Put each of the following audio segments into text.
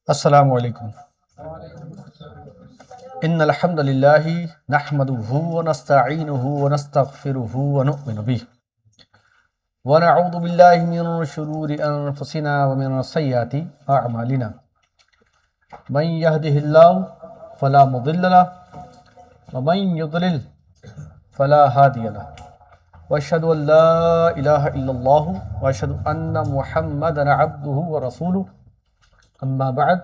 السلام علیکم۔ ان الحمد للہ نحمده ونستعینه ونستغفره ونؤمن به ونعوذ باللہ من شرور انفسنا ومن سیئات اعمالنا من يهده الله فلا مضل له ومن يضلل فلا هادي له واشهد ان لا اله الا الله واشهد ان محمدا عبده ورسوله اما بعد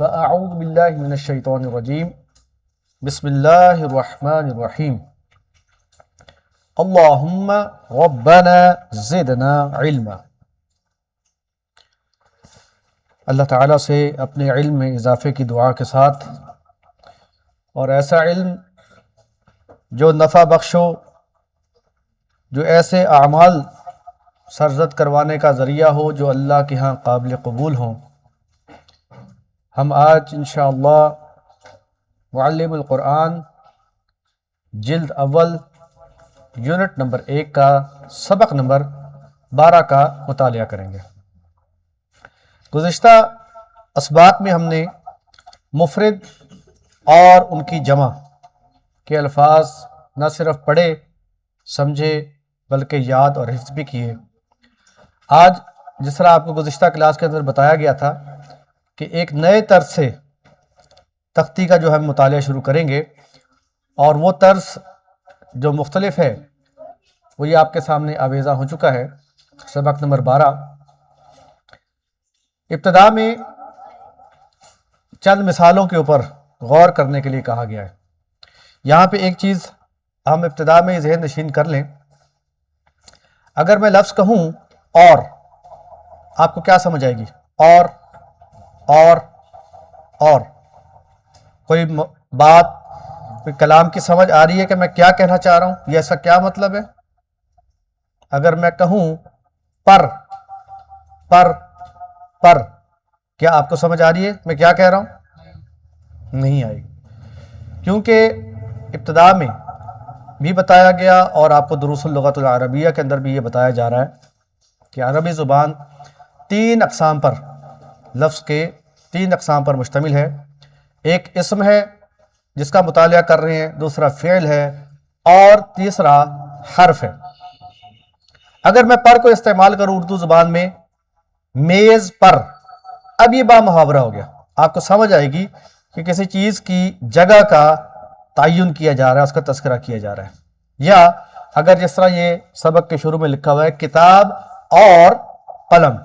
فاعوذ باللہ من الشیطان الرجیم بسم اللہ الرحمن الرحیم اللہم ربنا زدنا علما۔ اللہ تعالیٰ سے اپنے علم میں اضافے کی دعا کے ساتھ، اور ایسا علم جو نفع بخش ہو، جو ایسے اعمال سرزد کروانے کا ذریعہ ہو جو اللہ کے ہاں قابل قبول ہوں۔ ہم آج انشاءاللہ معلم القرآن جلد اول یونٹ نمبر 1 کا سبق نمبر 12 کا مطالعہ کریں گے۔ گزشتہ اسباق میں ہم نے مفرد اور ان کی جمع کے الفاظ نہ صرف پڑھے سمجھے بلکہ یاد اور حفظ بھی کیے۔ آج جس طرح آپ کو گزشتہ کلاس کے اندر بتایا گیا تھا کہ ایک نئے طرز سے تختی کا جو ہم مطالعہ شروع کریں گے، اور وہ طرز جو مختلف ہے وہ یہ آپ کے سامنے آویزاں ہو چکا ہے۔ سبق نمبر 12 ابتدا میں چند مثالوں کے اوپر غور کرنے کے لیے کہا گیا ہے۔ یہاں پہ ایک چیز ہم ابتدا میں ذہن نشین کر لیں۔ اگر میں لفظ کہوں اور، آپ کو کیا سمجھ آئے گی؟ اور کوئی بات، کوئی کلام کی سمجھ آ رہی ہے کہ میں کیا کہنا چاہ رہا ہوں، یہ ایسا کیا مطلب ہے؟ اگر میں کہوں پر کیا آپ کو سمجھ آ رہی ہے میں کیا کہہ رہا ہوں؟ نہیں آئے گی، کیونکہ ابتدا میں بھی بتایا گیا اور آپ کو دروس اللغت العربیہ کے اندر بھی یہ بتایا جا رہا ہے کہ عربی زبان 3 اقسام پر، لفظ کے 3 اقسام پر مشتمل ہے۔ ایک اسم ہے جس کا مطالعہ کر رہے ہیں، دوسرا فعل ہے، اور تیسرا حرف ہے۔ اگر میں پر کو استعمال کروں اردو زبان میں، میز پر، اب یہ با محاورہ ہو گیا، آپ کو سمجھ آئے گی کہ کسی چیز کی جگہ کا تعین کیا جا رہا ہے، اس کا تذکرہ کیا جا رہا ہے۔ یا اگر جس طرح یہ سبق کے شروع میں لکھا ہوا ہے کتاب اور قلم،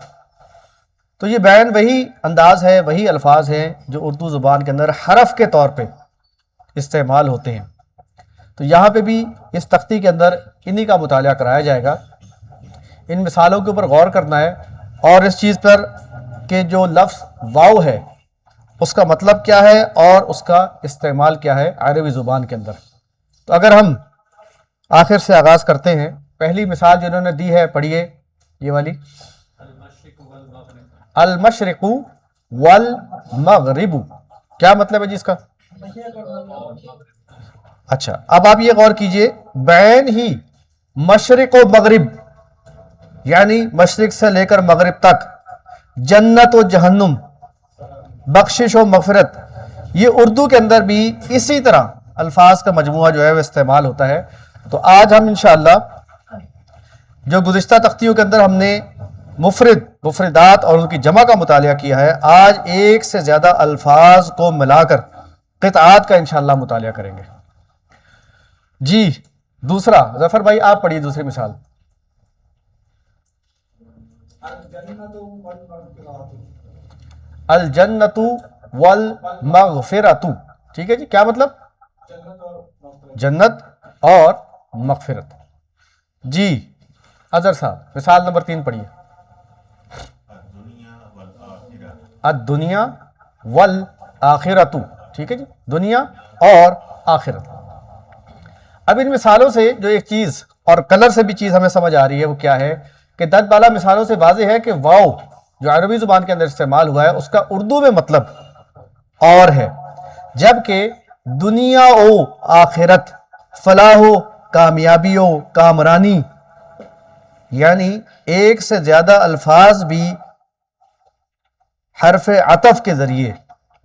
تو یہ بیان وہی انداز ہے، وہی الفاظ ہیں جو اردو زبان کے اندر حرف کے طور پہ استعمال ہوتے ہیں۔ تو یہاں پہ بھی اس تختی کے اندر انہی کا مطالعہ کرایا جائے گا۔ ان مثالوں کے اوپر غور کرنا ہے، اور اس چیز پر کہ جو لفظ واو ہے اس کا مطلب کیا ہے اور اس کا استعمال کیا ہے عربی زبان کے اندر۔ تو اگر ہم آخر سے آغاز کرتے ہیں، پہلی مثال جو انہوں نے دی ہے پڑھیے، یہ والی، المشرق والمغرب، کیا مطلب ہے جی اس کا؟ اچھا، اب آپ یہ غور کیجئے، بین ہی مشرق و مغرب، یعنی مشرق سے لے کر مغرب تک، جنت و جہنم، بخشش و مغفرت، یہ اردو کے اندر بھی اسی طرح الفاظ کا مجموعہ جو ہے وہ استعمال ہوتا ہے۔ تو آج ہم انشاءاللہ جو گزشتہ تختیوں کے اندر ہم نے مفردات اور ان کی جمع کا مطالعہ کیا ہے، آج ایک سے زیادہ الفاظ کو ملا کر قطعات کا انشاءاللہ مطالعہ کریں گے۔ جی دوسرا، ظفر بھائی آپ پڑھیے دوسری مثال۔ الجنت والمغفرت، ٹھیک ہے جی، کیا مطلب؟ جنت اور مغفرت۔ جی اظہر صاحب مثال نمبر 3 پڑھیے۔ الدنیا والآخرت، ٹھیک ہے جی، دنیا اور آخرت۔ اب ان مثالوں سے جو ایک چیز، اور کلر سے بھی چیز ہمیں سمجھ آ رہی ہے، وہ کیا ہے کہ 10 بالا مثالوں سے واضح ہے کہ واو جو عربی زبان کے اندر استعمال ہوا ہے اس کا اردو میں مطلب اور ہے، جبکہ دنیا و آخرت، فلاح و کامیابی و کامرانی، یعنی ایک سے زیادہ الفاظ بھی حرف عطف کے ذریعے،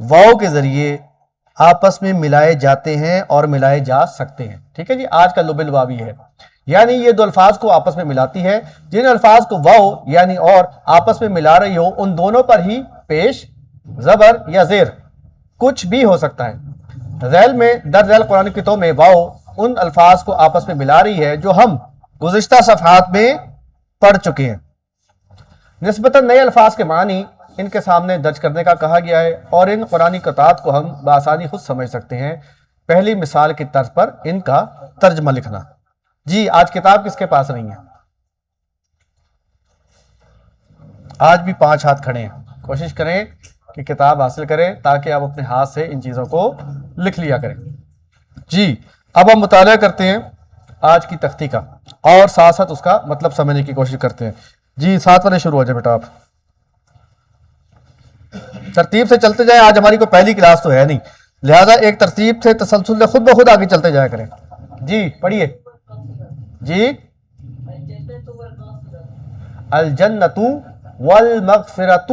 واو کے ذریعے آپس میں ملائے جاتے ہیں اور ملائے جا سکتے ہیں. ٹھیک ہے جی، آج کا لب الواوی ہے، یعنی یہ دو الفاظ کو آپس میں ملاتی ہے. جن الفاظ کو واو یعنی اور آپس میں ملا رہی ہو، ان دونوں پر ہی پیش، زبر یا زیر کچھ بھی ہو سکتا ہے. ذیل میں در ذیل قرآن کی تو میں واو ان الفاظ کو آپس میں ملا رہی ہے جو ہم گزشتہ صفحات میں پڑھ چکے ہیں. نسبتاً نئے الفاظ کے معنی ان کے سامنے درج کرنے کا کہا گیا ہے، اور ان قرآنی قطعات کو ہم بآسانی خود سمجھ سکتے ہیں. پہلی مثال کی طرز پر ان کا ترجمہ لکھنا. جی آج کتاب کس کے پاس نہیں ہے؟ آج بھی 5 ہاتھ کھڑے ہیں. کوشش کریں کہ کتاب حاصل کریں تاکہ آپ اپنے ہاتھ سے ان چیزوں کو لکھ لیا کریں. جی اب ہم مطالعہ کرتے ہیں آج کی تختی کا، اور ساتھ ساتھ اس کا مطلب سمجھنے کی کوشش کرتے ہیں. جی 7 والے شروع ہو جائے بیٹا، آپ ترتیب سے چلتے جائیں. آج ہماری کوئی پہلی کلاس تو ہے نہیں، لہذا ایک ترتیب سے تسلسل سے خود بخود آگے چلتے جایا کریں. جی پڑھیے. جی الجنت والمغفرت.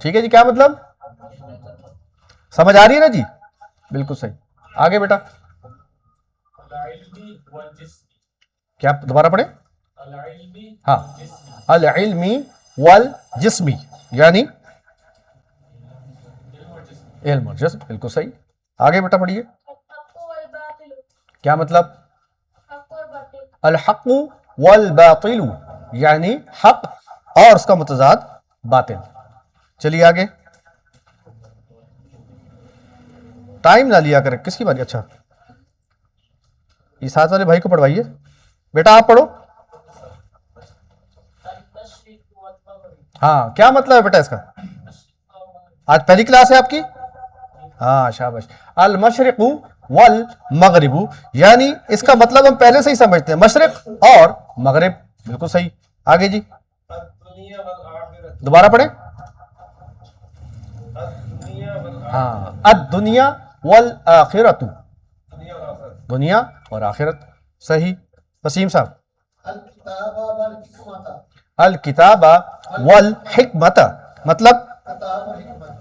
ٹھیک ہے جی، کیا مطلب سمجھ آ رہی ہے نا جی؟ بالکل صحیح. آگے بیٹا کیا دوبارہ پڑھیں؟ ہاں العلمی والجسمی، یعنی علم اور جسم. بالکل صحیح. آگے بیٹا پڑھیے. کیا مطلب؟ الحق والباطل، یعنی حق اور اس کا متضاد باطل. چلیے آگے. ٹائم نہ لیا کرے. کس کی باری؟ اچھا یہ 7 والے بھائی کو پڑھوائیے. بیٹا آپ پڑھو. ہاں کیا مطلب ہے بیٹا اس کا؟ آج پہلی کلاس ہے آپ کی؟ ہاں شاباش. المشرق والمغرب، یعنی اس کا مطلب ہم پہلے سے ہی سمجھتے ہیں، مشرق اور مغرب. بالکل صحیح. آگے جی دوبارہ پڑھیں. ہاں الدنیا والآخرت، دنیا اور آخرت. صحیح. وسیم صاحب الکتاب والحکمت، مطلب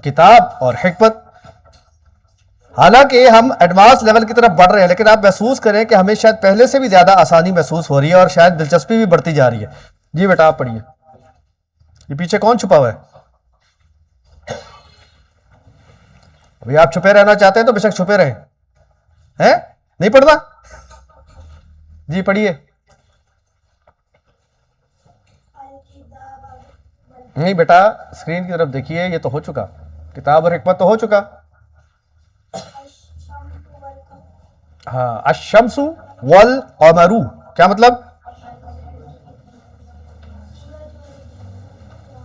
کتاب اور حکمت. حالانکہ ہم ایڈوانس لیول کی طرف بڑھ رہے ہیں، لیکن آپ محسوس کریں کہ ہمیں شاید پہلے سے بھی زیادہ آسانی محسوس ہو رہی ہے اور شاید دلچسپی بھی بڑھتی جا رہی ہے. جی بیٹا آپ پڑھیے. یہ پیچھے کون چھپا ہوا ہے؟ ابھی آپ چھپے رہنا چاہتے ہیں تو بے شک چھپے رہیں. ہیں نہیں پڑھنا؟ جی پڑھیے. نہیں بیٹا اسکرین کی طرف دیکھیے، یہ تو ہو چکا. کتاب اور حکمت تو ہو چکا. ہاں الشمس والقمر، کیا مطلب؟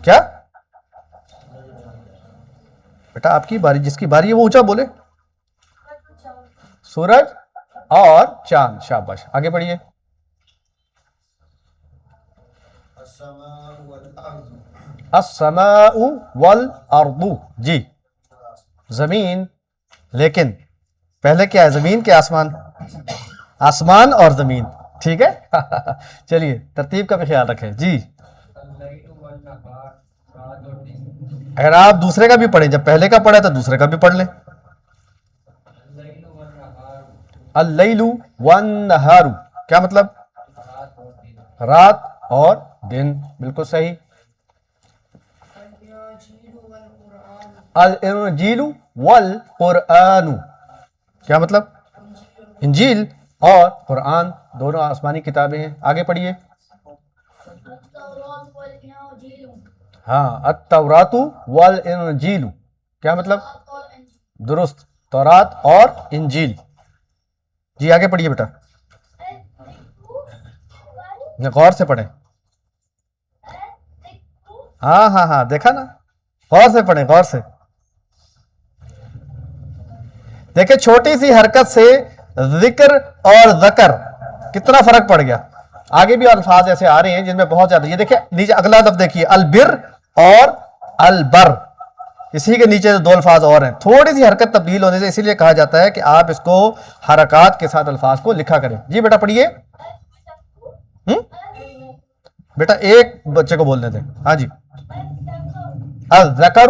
کیا بیٹا آپ کی باری، جس کی باری ہے وہ اونچا بولے. سورج اور چاند. شاباش. آگے پڑھیے. السماء والارض، جی زمین. لیکن پہلے کیا ہے، زمین کے آسمان؟ آسمان اور زمین. ٹھیک ہے. چلیے ترتیب کا بھی خیال رکھیں. جی اگر آپ دوسرے کا بھی پڑھیں، جب پہلے کا پڑھے تو دوسرے کا بھی پڑھ لیں. اللیل والنہار، کیا مطلب؟ رات اور دن. بالکل صحیح. الانجیل والقرآن، کیا مطلب؟ انجیل اور قرآن دونوں آسمانی کتابیں ہیں. آگے پڑھیے. ہاں التوراۃ والانجیل، کیا مطلب؟ درست، تورات اور انجیل. جی آگے پڑھیے بیٹا. غور سے پڑھیں. ہاں ہاں ہاں دیکھا نا، غور سے پڑھیں، غور سے. دیکھیں چھوٹی سی حرکت سے ذکر اور ذکر کتنا فرق پڑ گیا. آگے بھی الفاظ ایسے آ رہے ہیں جن میں بہت زیادہ. یہ دیکھیں نیچے اگلا لفظ دیکھیے، البر اور البر. اسی کے نیچے 2 الفاظ اور ہیں. تھوڑی سی حرکت تبدیل ہونے سے اسی لیے کہا جاتا ہے کہ آپ اس کو حرکات کے ساتھ الفاظ کو لکھا کریں. جی بیٹا پڑھیے. بیٹا ایک بچے کو بولنے دیں. ہاں جی. الذکر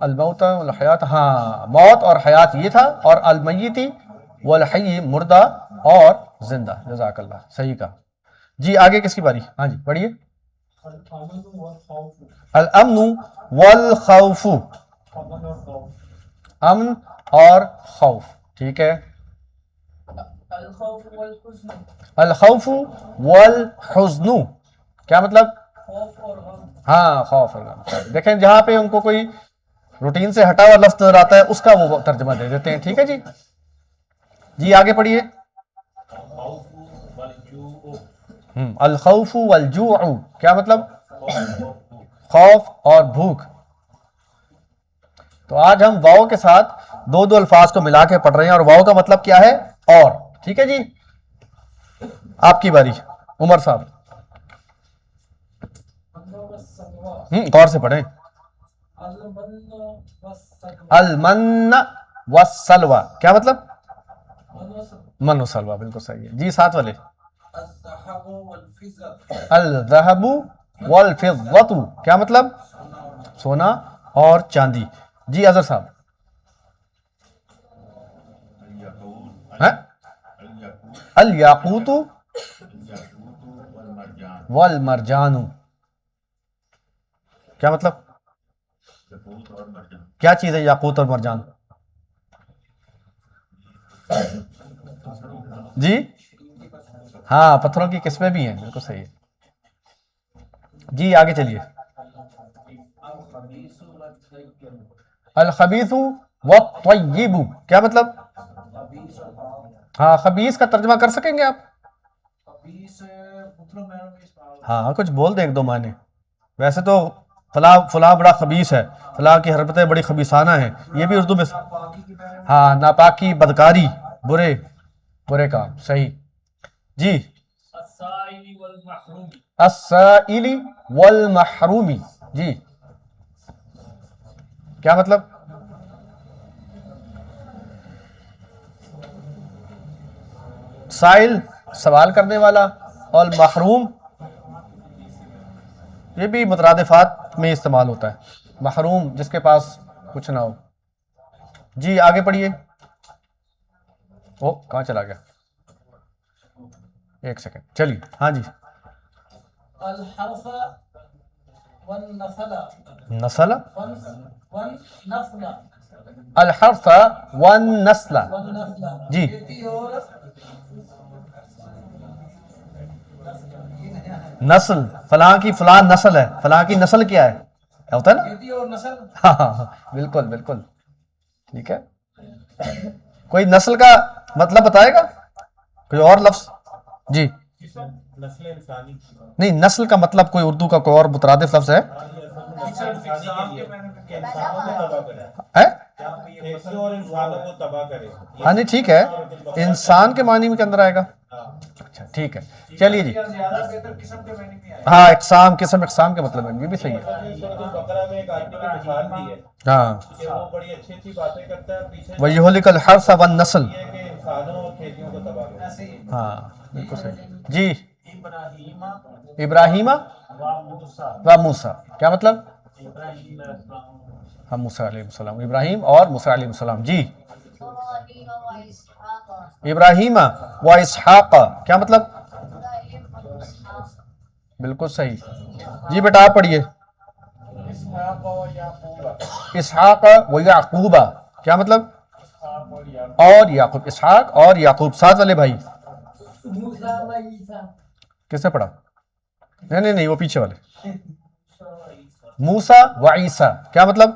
الموت والحیات، ہاں موت اور حیات یہ تھا، اور المیتی والحی مردہ اور زندہ، جزاک اللہ، صحیح کہا جی۔ آگے کس کی باری؟ ہاں جی پڑھیے۔ الامن والخوف، امن اور خوف، ٹھیک ہے۔ الخوف والحزن، کیا مطلب؟ ہاں خوف اور غم، دیکھیں جہاں پہ ان کو کوئی روٹین سے ہٹا ہوا لفظ نظر آتا ہے اس کا وہ ترجمہ دے دیتے ہیں، ٹھیک ہے جی۔ جی آگے پڑھیے۔ الخوف والجوع، کیا مطلب؟ خوف اور بھوک۔ تو آج ہم واؤ کے ساتھ دو دو الفاظ کو ملا کے پڑھ رہے ہیں، اور واؤ کا مطلب کیا ہے؟ اور، ٹھیک ہے جی۔ آپ کی باری عمر صاحب، غور سے پڑھیں۔ المن والسلوى، کیا مطلب؟ من و سلوى، بالکل صحیح ہے جی۔ ساتھ والے، الذهب والفضة، کیا مطلب؟ سونا اور چاندی، جی اظہر صاحب۔ الیاقوت والمرجان، کیا مطلب؟ کیا چیز ہے یاقوت اور مرجان؟ جی ہاں پتھروں کی قسمیں بھی ہیں، بالکل صحیح ہے جی۔ آگے چلیے۔ الخبیث والطیب، کیا مطلب؟ ہاں خبیث کا ترجمہ کر سکیں گے آپ؟ ہاں کچھ بول دیں ایک دو معنی، ویسے تو فلاں فلاں بڑا خبیث ہے، فلاں کی حرکتیں بڑی خبیثانہ ہیں، یہ بھی اردو میں، ہاں ناپاکی، بدکاری، برے برے کام، صحیح جی۔ السائل والمحروم، جی کیا مطلب؟ سائل سوال کرنے والا، اور محروم یہ بھی مترادفات میں استعمال ہوتا ہے، محروم جس کے پاس کچھ نہ ہو۔ جی آگے پڑھیے۔ او کہاں چلا گیا؟ ایک سیکنڈ چلیے، ہاں جی۔ الحرث والنسل، نسل، والنسل، الحرث والنسل، جی نسل، فلاں کی فلاں نسل ہے، فلاں کی نسل کیا ہے ہوتا ہے نا، کھیتی اور نسل، ہاں ہاں بالکل بالکل ٹھیک ہے۔ کوئی نسل کا مطلب بتائے گا کوئی اور لفظ؟ جی نسل انسانی، نہیں، نسل کا مطلب کوئی اردو کا کوئی اور مترادف لفظ ہے؟ اور انسانوں کو تباہ کرے، ہاں نہیں ٹھیک ہے، انسان کے معنی میں کے اندر آئے گا، اچھا ٹھیک ہے چلیے جی۔ زیادہ بہتر قسم کے معنی میں آیا۔ ہاں اقسام، قسم، اقسام کے مطلب ہے، یہ بھی صحیح ہے۔ سورۃ البقرہ میں ایک آدمی کی مثال دی ہے ہاں کہ وہ بڑی اچھی اچھی باتیں کرتا ہے، پیچھے وَيُهْلِكَ الْحَرْثَ وَالنَّسْلَ، یہ ہے کہ انسانوں اور کھیتیوں کو تباہ کرے۔ ایسے ہی ہاں بالکل صحیح جی۔ ابراہیم ابراہیم و موسیٰ، و موسیٰ، کیا مطلب؟ ابراہیم ہاں موسیٰ علیہ السلام، ابراہیم اور موسیٰ علیہ السلام، جی۔ ابراہیم و اسحاق، کیا مطلب؟ بالکل صحیح جی بیٹا آپ پڑھیے۔ اسحاق و یعقوب، اسحاق و یعقوب، کیا مطلب؟ اسحاق و یعقوب، اور یعقوب، اسحاق اور یعقوب، ساتھ والے بھائی موسیٰ و عیسیٰ، کس نے پڑھا؟ نہیں نہیں وہ پیچھے والے، موسیٰ و عیسیٰ، کیا مطلب؟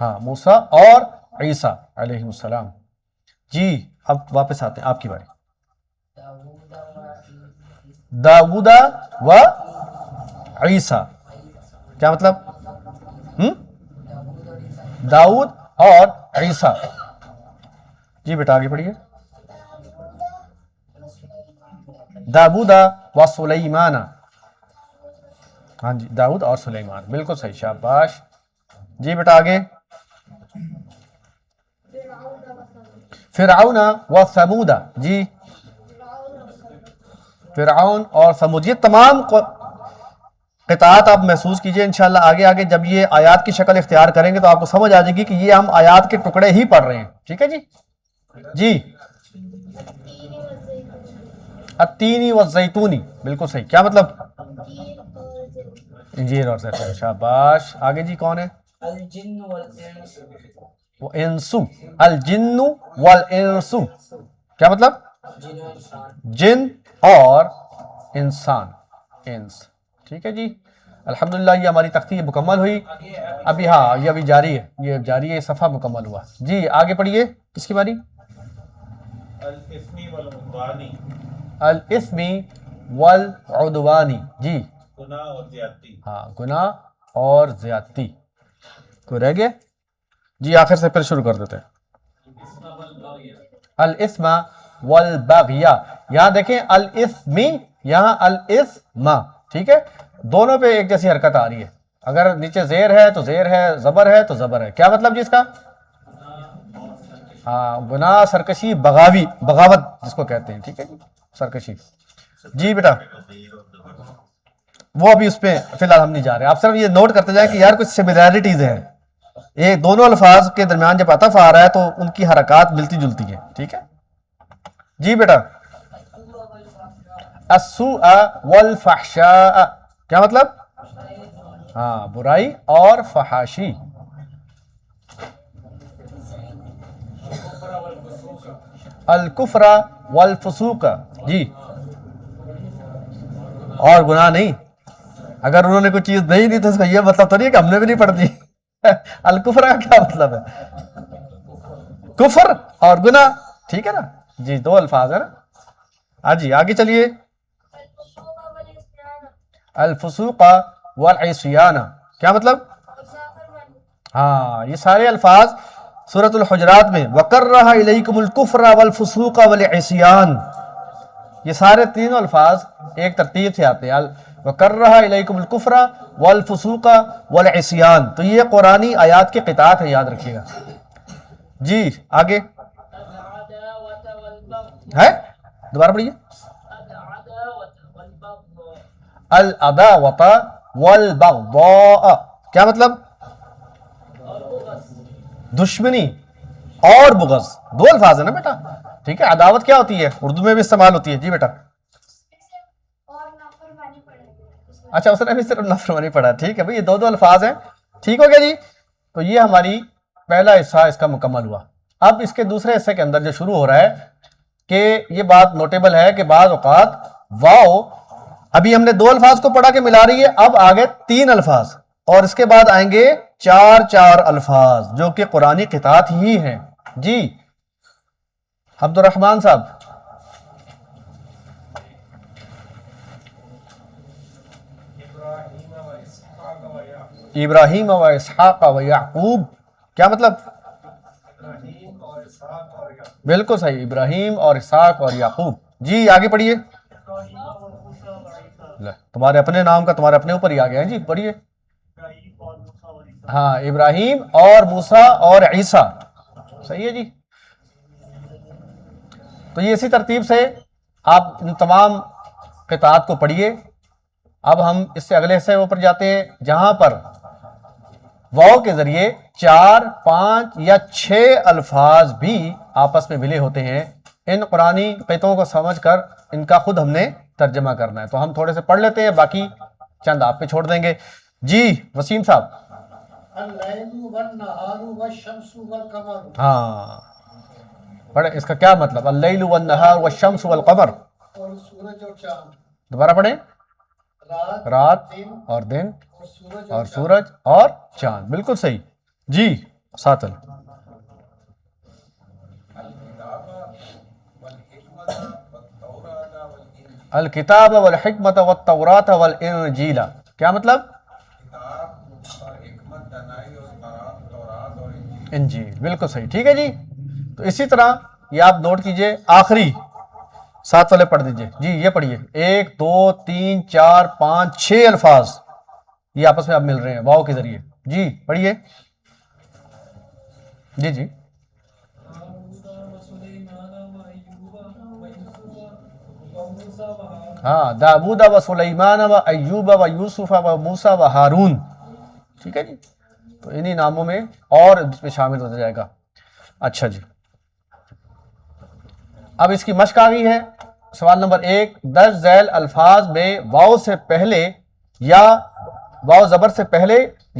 ہاں موسیٰ اور عیسیٰ علیہ السلام، جی اب واپس آتے ہیں آپ کی باری۔ داؤد و عیسیٰ، کیا مطلب؟ داؤد اور عیسیٰ، جی بیٹا آگے پڑھیے۔ داؤد و سلیمان، ہاں جی داؤد اور سلیمان، بالکل صحیح، شاباش جی بیٹا آگے۔ فرعون و ثمود، جی فرعون اور ثمود، یہ تمام قطعات آپ محسوس کیجئے انشاءاللہ. آگے آگے جب یہ آیات کی شکل اختیار کریں گے تو آپ کو سمجھ آ جائے گی کہ یہ ہم آیات کے ٹکڑے ہی پڑھ رہے ہیں. ٹھیک ہے جی. جی التینی والزیتونی، بالکل صحیح. کیا مطلب؟ انجیر اور زیتون. شاباش. آگے جی کون ہے؟ الجن والانس. وہ انسو. الجن والانسو. کیا مطلب؟ جن و انسان. جن اور انسان. انس. ٹھیک ہے جی. الحمدللہ یہ ہماری تختی مکمل ہوئی. ابھی ہاں یہ ابھی جاری ہے، یہ جاری ہے، صفحہ مکمل ہوا. جی آگے پڑھیے. کس کی باری؟ الاسمی والعدوانی، الاسمی والعدوانی. جی گناہ اور زیادتی. ہاں، گناہ اور زیادتی. کوئی رہ گیا؟ جی آخر سے پھر شروع کر دیتے ہیں. الاسم والبغیہ. یہاں دیکھیں الاسمی، یہاں الاسم. ٹھیک ہے، دونوں پہ ایک جیسی حرکت آ رہی ہے. اگر نیچے زیر ہے تو زیر ہے، زبر ہے تو زبر ہے. کیا مطلب جی اس کا؟ ہاں، گناہ، سرکشی، بغاوی، بغاوت جس کو کہتے ہیں. ٹھیک ہے جی، سرکشی. جی بیٹا وہ ابھی اس پہ فی الحال ہم نہیں جا رہے. آپ صرف یہ نوٹ کرتے جائیں کہ یار کچھ سملیرٹیز ہیں. یہ دونوں الفاظ کے درمیان جب عطف آ رہا ہے تو ان کی حرکات ملتی جلتی ہیں. ٹھیک ہے جی بیٹا. السوء والفحشاء. کیا مطلب؟ ہاں، برائی اور فحاشی. الکفر والفسوق. جی اور گناہ نہیں. اگر انہوں نے کوئی چیز نہیں دی تو اس کا یہ مطلب تو نہیں ہے کہ ہم نے بھی نہیں پڑھ دی. الکفر کا کیا مطلب ہے؟ کفر اور گناہ. ٹھیک ہے نا جی، دو الفاظ ہے نا. ہاں جی آگے چلیے. الفسوق والعصیان. کیا مطلب؟ ہاں، یہ سارے الفاظ سورۃ الحجرات میں وَكَرَّهَ إِلَيْكُمُ الْكُفْرَ وَالْفُسُوقَ وَالْعِصْيَانَ، یہ سارے تینوں الفاظ ایک ترتیب سے آتے ہیں. وَكَرَّهَ إِلَيْكُمُ الْكُفْرَ وَالْفُسُوقَ وَالْعِصْيَانَ. تو یہ قرآنی آیات کے قطعات ہے، یاد رکھیے گا. جی آگے ہے، دوبارہ پڑھیے. العداوۃ والبغضاء. کیا مطلب؟ دشمنی اور بغض. دو الفاظ ہیں نا بیٹا. ٹھیک ہے، عداوت کیا ہوتی ہے؟ اردو میں بھی استعمال ہوتی ہے. جی بیٹا. اچھا اس نے بھی صرف نافرمانی پڑھا. ٹھیک ہے بھائی، یہ دو دو الفاظ ہیں. ٹھیک ہو گیا جی. تو یہ ہماری پہلا حصہ اس کا مکمل ہوا. اب اس کے دوسرے حصے کے اندر جو شروع ہو رہا ہے کہ یہ بات نوٹیبل ہے کہ بعض اوقات واو، ابھی ہم نے دو الفاظ کو پڑھا کے ملا رہی ہے، اب آگے تین الفاظ اور اس کے بعد آئیں گے چار چار الفاظ جو کہ قرآنی قطعات ہی ہیں. جی عبد الرحمن صاحب. ابراہیم و اسحاق و یعقوب. کیا مطلب؟ بالکل صحیح، ابراہیم اور اسحاق اور یعقوب. جی آگے پڑھیے. تمہارے اپنے نام کا تمہارے اپنے اوپر ہی آ گیا ہے. جی پڑھیے. ہاں، ابراہیم اور موسیٰ اور عیسیٰ. صحیح ہے جی. تو یہ اسی ترتیب سے آپ ان تمام قطعات کو پڑھیے. اب ہم اس سے اگلے حصے پر جاتے ہیں جہاں پر واو کے ذریعے 4، 5 یا 6 الفاظ بھی آپس میں ملے ہوتے ہیں. ان قرآنی قطعوں کو سمجھ کر ان کا خود ہم نے ترجمہ کرنا ہے. تو ہم تھوڑے سے پڑھ لیتے ہیں، باقی چند آپ پہ چھوڑ دیں گے. جی وسیم صاحب. اللیل والنہار والشمس والقمر. ہاں پڑھیں، اس کا کیا مطلب؟ اللیل والنہار والشمس والقمر. اور سورج اور چاند. دوبارہ پڑھیں. رات اور دن اور سورج اور چاند. بالکل صحیح. جی ساتل. الکتاب والحکمت والتوراۃ والانجیل. کیا مطلب؟ انجیل. بالکل صحیح. ٹھیک ہے جی. تو اسی طرح یہ آپ نوٹ کیجئے، آخری 7 والے پڑھ دیجئے. جی یہ پڑھیے. 1، 2، 3، 4، 5، 6 الفاظ یہ آپس میں اب مل رہے ہیں واو کے ذریعے. جی پڑھیے. جی جی. ہاں داود و سلیمان و ایوب و یوسف و موسیٰ و ہارون، ٹھیک ہے جی، تو انہی ناموں میں اور اس میں شامل ہوتا جائے گا۔ اچھا جی، اب اس کی مشق آ گئی ہے۔ سوال نمبر 1، درج ذیل الفاظ میں واو سے پہلے یا واو زبر سے پہلے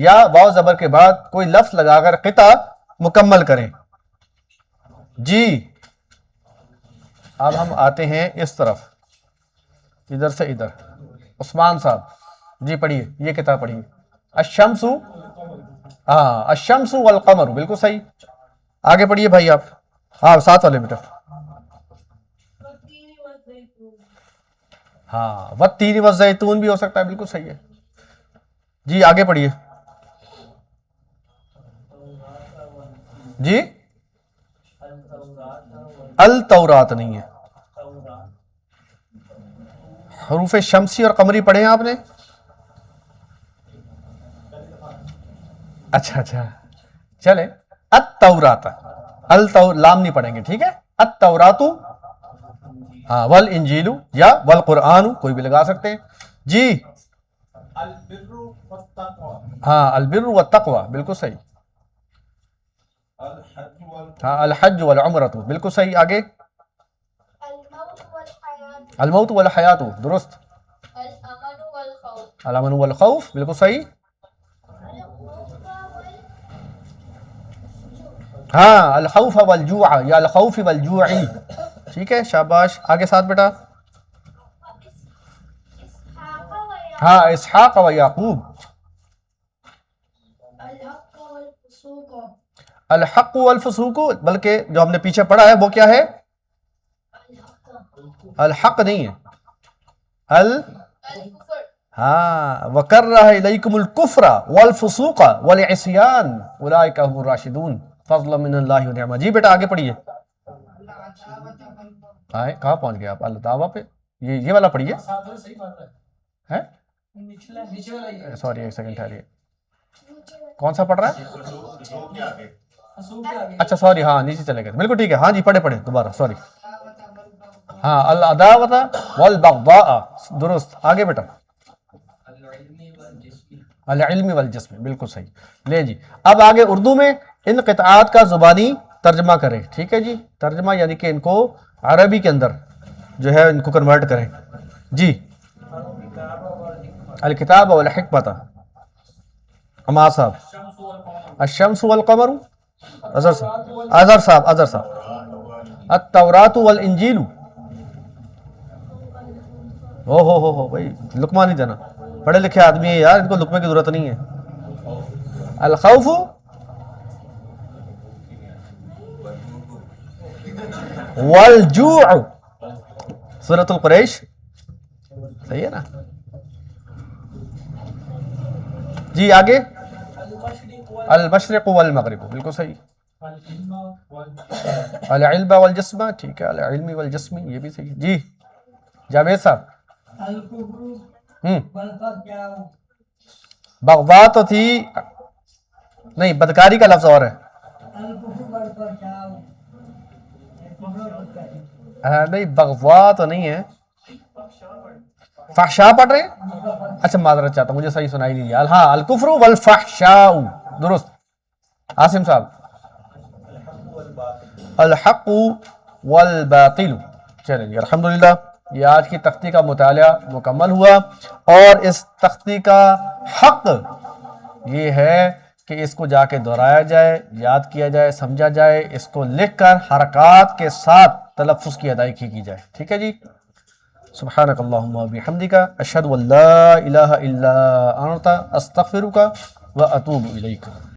یا واو زبر کے بعد کوئی لفظ لگا کر قطع مکمل کریں۔ جی اب ہم آتے ہیں اس طرف، ادھر سے ادھر، عثمان صاحب جی پڑھیے، یہ کتاب پڑھیے۔ الشمس، ہاں الشمس والقمر، بالکل صحیح، آگے پڑھیے بھائی آپ، ہاں ساتھ والے بیٹا، ہاں والتین والزیتون بھی ہو سکتا ہے، بالکل صحیح ہے جی، آگے پڑھیے جی۔ التورات نہیں ہے، حروف شمسی اور قمری پڑھے ہیں آپ نے؟ اچھا اچھا چلے، التورات، لام نہیں پڑھیں گے، ٹھیک ہے، التورات، ہاں والانجیل یا والقرآن کوئی بھی لگا سکتے ہیں جی۔ البر والتقوى، ہاں البر والتقوى بالکل صحیح، الحج ہاں الحج والعمرۃ بالکل صحیح، آگے الموت والحياة، الموت والحیات درست، الأمن والخوف، الامن والخوف بالکل صحیح، ہاں الخوف والجوع یا الخوف والجوع، ٹھیک ہے شاباش، آگے ساتھ بیٹا، إسحاق ويعقوب، ہاں اسحاق و یعقوب، الحق والفسوق، الحق والفسوق، بلکہ جو ہم نے پیچھے پڑھا ہے وہ کیا ہے؟ الحق نہیں ہے، الكفر، ہاں وَكَرَّهَ إِلَيْكُمُ الْكُفْرَ وَالْفُسُوقَ وَالْعِصْيَانَ أُولَٰئِكَ هُمُ الرَّاشِدُونَ فَضْلًا مِّنَ اللَّهِ وَنِعْمَةً۔ جی بیٹا آگے پڑھیے، آئے کہاں پہنچ گئے آپ؟ اللہ دعویٰ پہ یہ والا پڑھیے ہے، سوری ایک سیکنڈ ٹھہریے، کون سا پڑھ رہا ہے؟ اچھا سوری، ہاں نیچے چلے گئے، بالکل ٹھیک ہے، ہاں جی پڑھے دوبارہ، سوری، ہاں العداوۃ والبغضاء درست، آگے بیٹا العلم والجسم بالکل صحیح، لے جی اب آگے اردو میں ان قطعات کا زبانی ترجمہ کریں، ٹھیک ہے جی، ترجمہ یعنی کہ ان کو عربی کے اندر جو ہے ان کو کنورٹ کریں جی۔ الکتاب والحکمت، عمار صاحب، الشمس والقمر، اظہر صاحب، التورات والانجیل، ہو بھائی لقمہ نہیں دینا، پڑھے لکھے آدمی ہے یار، ان کو لقمے کی ضرورت نہیں ہے۔ الخوف والجوع، سورۃ القریش، صحیح ہے نا جی، آگے المشرق والمغرب بالکل صحیح، العلم والجسم، ٹھیک ہے، العلم والجسم یہ بھی صحیح جی۔ جاوید صاحب، بغضاء تو تھی نہیں، بدکاری کا لفظ اور ہے، نہیں بغضاء تو نہیں ہے، فحشاء پڑھ رہے ہیں؟ اچھا معذرت چاہتا ہوں، مجھے صحیح سنائی نہیں دیا، ہاں الکفر والفحشاء درست، عاصم صاحب الحق والباطل۔ چلیں جی الحمدللہ، یہ آج کی تختی کا مطالعہ مکمل ہوا، اور اس تختی کا حق یہ ہے کہ اس کو جا کے دہرایا جائے، یاد کیا جائے، سمجھا جائے، اس کو لکھ کر حرکات کے ساتھ تلفظ کی ادائیگی کی جائے، ٹھیک ہے جی۔ سبحانک اللہم و بحمدک، اشہد ان لا الہ الا انت، استغفرک و اتوب الیک۔